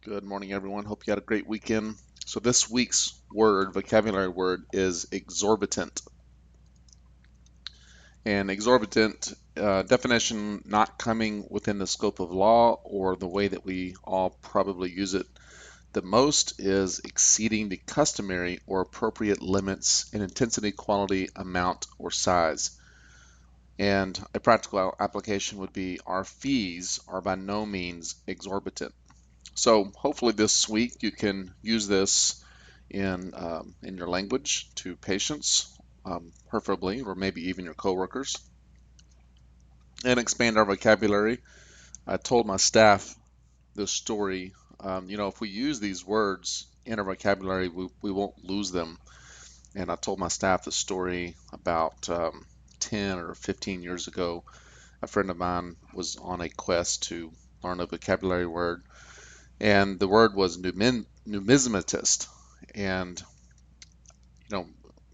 Good morning, everyone. Hope you had a great weekend. So this week's vocabulary word, is exorbitant. And exorbitant, definition not coming within the scope of law or the way that we all probably use it the most, is exceeding the customary or appropriate limits in intensity, quality, amount, or size. And a practical application would be our fees are by no means exorbitant. So hopefully this week you can use this in your language to patients, preferably, or maybe even your coworkers, and expand our vocabulary. I told my staff this story. If we use these words in our vocabulary, we won't lose them. And I told my staff the story about 10 or 15 years ago. A friend of mine was on a quest to learn a vocabulary word, and the word was numismatist. And you know,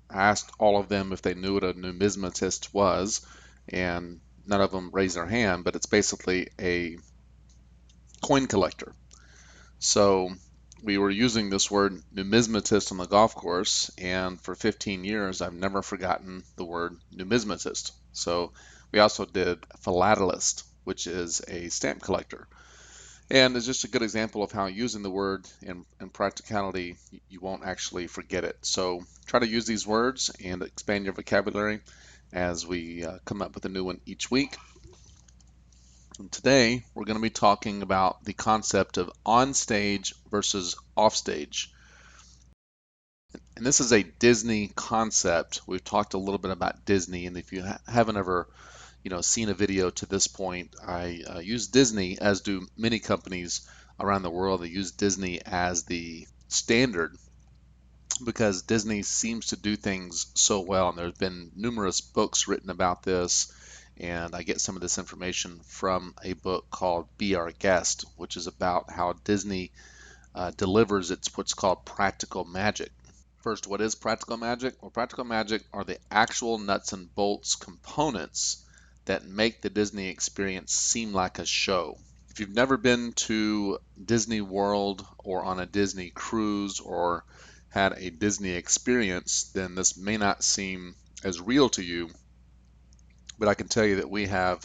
I asked all of them if they knew what a numismatist was, and none of them raised their hand, but it's basically a coin collector. So we were using this word numismatist on the golf course, and for 15 years, I've never forgotten the word numismatist. So we also did philatelist, which is a stamp collector. And it's just a good example of how using the word in practicality, you won't actually forget it. So try to use these words and expand your vocabulary as we come up with a new one each week. And today, we're going to be talking about the concept of onstage versus offstage. And this is a Disney concept. We've talked a little bit about Disney, and if you haven't ever seen a video to this point, I use Disney, as do many companies around the world. They use Disney as the standard because Disney seems to do things so well, and there's been numerous books written about this. And I get some of this information from a book called Be Our Guest, which is about how Disney delivers its what's called practical magic. First, what is practical magic? Well, practical magic are the actual nuts and bolts components that make the Disney experience seem like a show. If you've never been to Disney World or on a Disney cruise or had a Disney experience, then this may not seem as real to you, but I can tell you that we have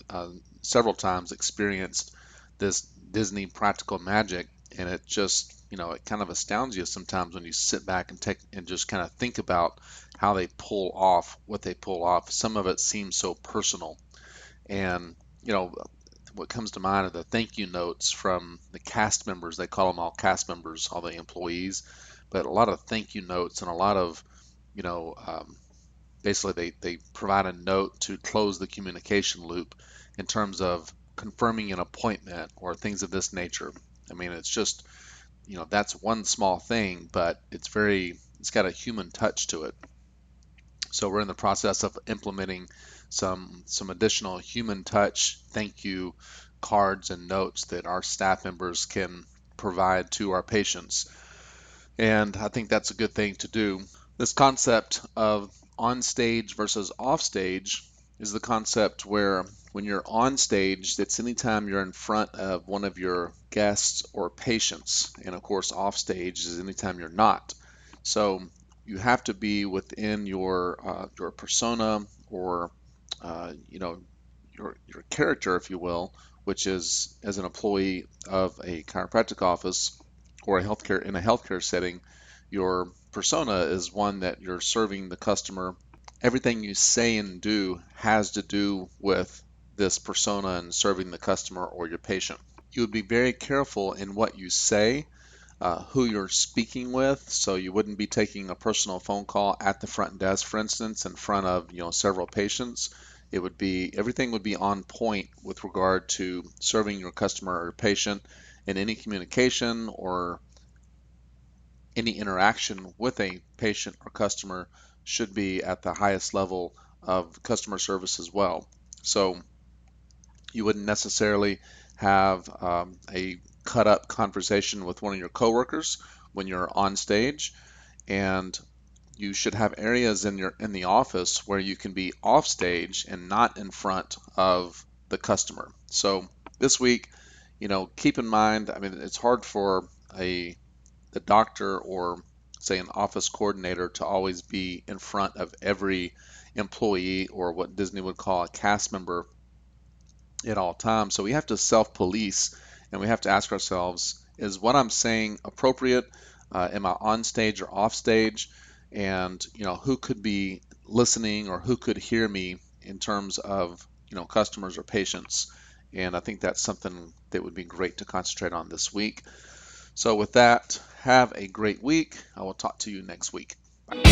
several times experienced this Disney practical magic, and it just, it kind of astounds you sometimes when you sit back and take and just kind of think about how they pull off what they pull off. Some of it seems so personal, and what comes to mind are the thank you notes from the cast members. They call them all cast members, all the employees, but a lot of thank you notes and a lot of, you know, um, basically they provide a note to close the communication loop in terms of confirming an appointment or things of this nature. I mean, it's just, that's one small thing, but it's got a human touch to it. So we're in the process of implementing some additional human touch thank you cards and notes that our staff members can provide to our patients. And I think that's a good thing to do. This concept of on stage versus off stage is the concept where when you're on stage, it's anytime you're in front of one of your guests or patients. And of course, off stage is anytime you're not. So you have to be within your persona, or your character, if you will, which is as an employee of a chiropractic office or in a healthcare setting. Your persona is one that you're serving the customer. Everything you say and do has to do with this persona and serving the customer or your patient. You would be very careful in what you say, who you're speaking with. So you wouldn't be taking a personal phone call at the front desk, for instance, in front of several patients. It would be Everything would be on point with regard to serving your customer or patient, and any communication or any interaction with a patient or customer should be at the highest level of customer service as well. So you wouldn't necessarily have a cut up conversation with one of your coworkers when you're on stage, and you should have areas in the office where you can be off stage and not in front of the customer. So this week, keep in mind, I mean, it's hard for the doctor or say an office coordinator to always be in front of every employee or what Disney would call a cast member at all times. So we have to self-police and we have to ask ourselves, is what I'm saying appropriate? Am I on stage or off stage? And who could be listening or who could hear me in terms of customers or patients? And I think that's something that would be great to concentrate on this week. So with that, have a great week. I will talk to you next week. Bye.